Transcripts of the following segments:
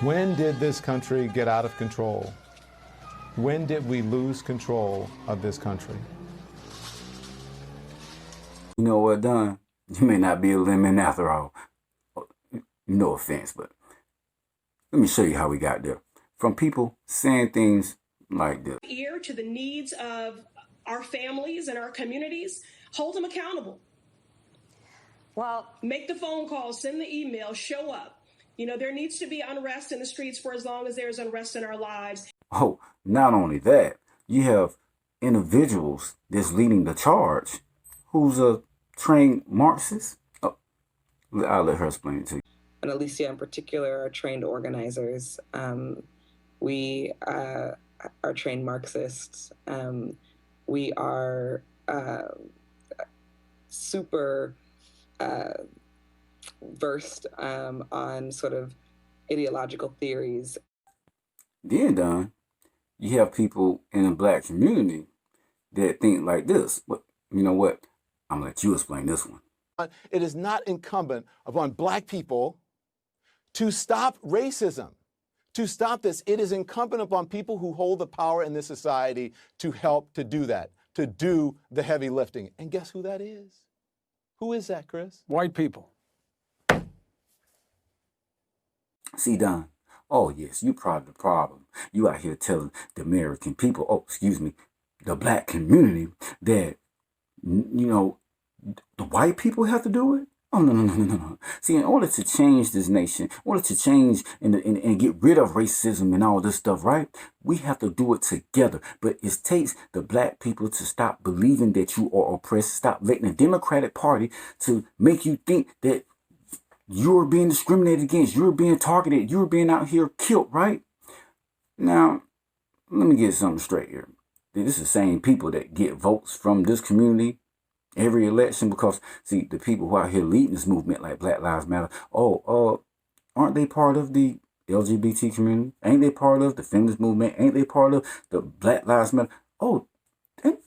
When did this country get out of control? When did we lose control of this country? You know what, Don? You may not be a lemon after all. No offense, but let me show you how we got there. From people saying things like this. Ear to the needs of our families and our communities, hold them accountable. Well, make the phone calls, send the email, show up. You know, there needs to be unrest in the streets for as long as there's unrest in our lives. Oh, not only that, you have individuals that's leading the charge who's a trained Marxist. Oh, I'll let her explain it to you. And Alicia in particular are trained organizers. We are trained Marxists. We are super versed on sort of ideological theories. Then, Don, you have people in the black community that think like this. But you know what? I'm going to let you explain this one. It is not incumbent upon black people to stop racism, to stop this. It is incumbent upon people who hold the power in this society to help to do that, to do the heavy lifting. And guess who that is? Who is that, Chris? White people. See, Don, oh yes, you part of the problem. You out here telling the American people, the black community that, you know, the white people have to do it? Oh, no. See, in order to change this nation, in order to change and get rid of racism and all this stuff, right? We have to do it together. But it takes the black people to stop believing that you are oppressed, stop letting the Democratic Party to make you think that you're being discriminated against, you're being targeted, you're being out here killed, right? Now, let me get something straight here. This is the same people that get votes from this community every election because, see, the people who are out here leading this movement like Black Lives Matter, aren't they part of the LGBT community? Ain't they part of the feminist movement? Ain't they part of the Black Lives Matter? Oh,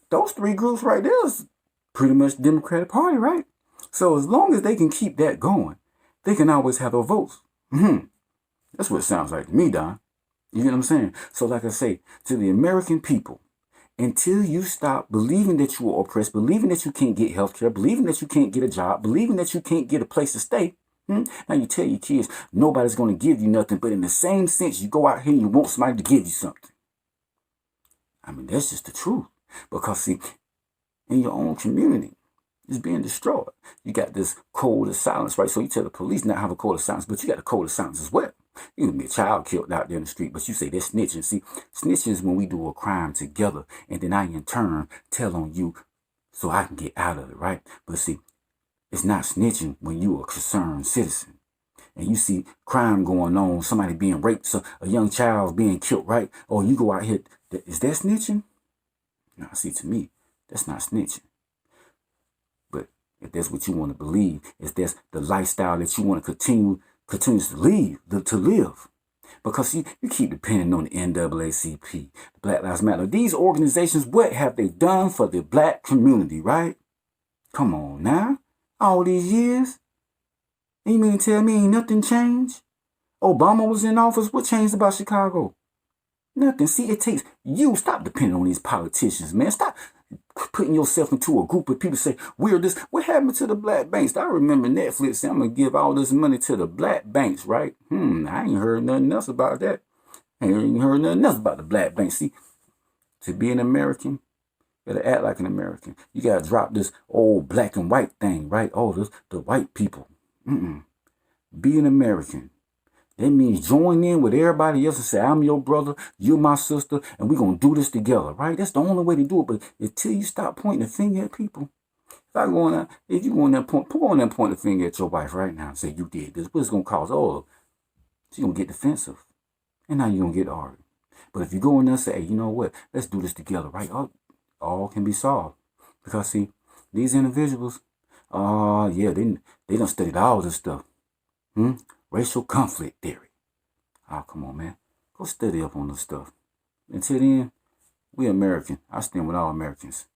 those three groups right there is pretty much the Democratic Party, right? So as long as they can keep that going, they can always have their votes. That's what it sounds like to me, Don. You get what I'm saying? So like I say, to the American people, until you stop believing that you are oppressed, believing that you can't get health care, believing that you can't get a job, believing that you can't get a place to stay, now you tell your kids, nobody's going to give you nothing, but in the same sense, you go out here and you want somebody to give you something. I mean, that's just the truth. Because, see, in your own community, it's being destroyed. You got this code of silence, right? So you tell the police not have a code of silence, but you got a code of silence as well. You can be a child killed out there in the street, but you say they're snitching. See, snitching is when we do a crime together, and then I, in turn, tell on you so I can get out of it, right? But see, it's not snitching when you are a concerned citizen. And you see crime going on, somebody being raped, so a young child being killed, right? Or you go out here, is that snitching? No, see, to me, that's not snitching. If that's what you want to believe, if that's the lifestyle that you want to continuously to live. Because you keep depending on the NAACP, the Black Lives Matter. These organizations, what have they done for the black community, right? Come on now. All these years. You mean to tell me ain't nothing changed? Obama was in office. What changed about Chicago? Nothing. See, it takes you. Stop depending on these politicians, man. Stop putting yourself into a group of people say, we're this. What happened to the black banks? I remember Netflix saying, I'm going to give all this money to the black banks, right? I ain't heard nothing else about that. I ain't heard nothing else about the black banks. See, to be an American, you gotta act like an American. You gotta drop this old black and white thing, right? Oh, the white people. Be an American. That means join in with everybody else and say, I'm your brother, you're my sister, and we're going to do this together, right? That's the only way to do it. But until you stop pointing the finger at people, if you go in there, point the finger at your wife right now and say, you did this, what's going to cause? Oh, she's going to get defensive. And now you're going to get argued. But if you go in there and say, hey, you know what? Let's do this together, right? All can be solved. Because, see, these individuals, they done studied all this stuff. Racial conflict theory. Oh, come on, man. Go study up on this stuff. Until then, we American. I stand with all Americans.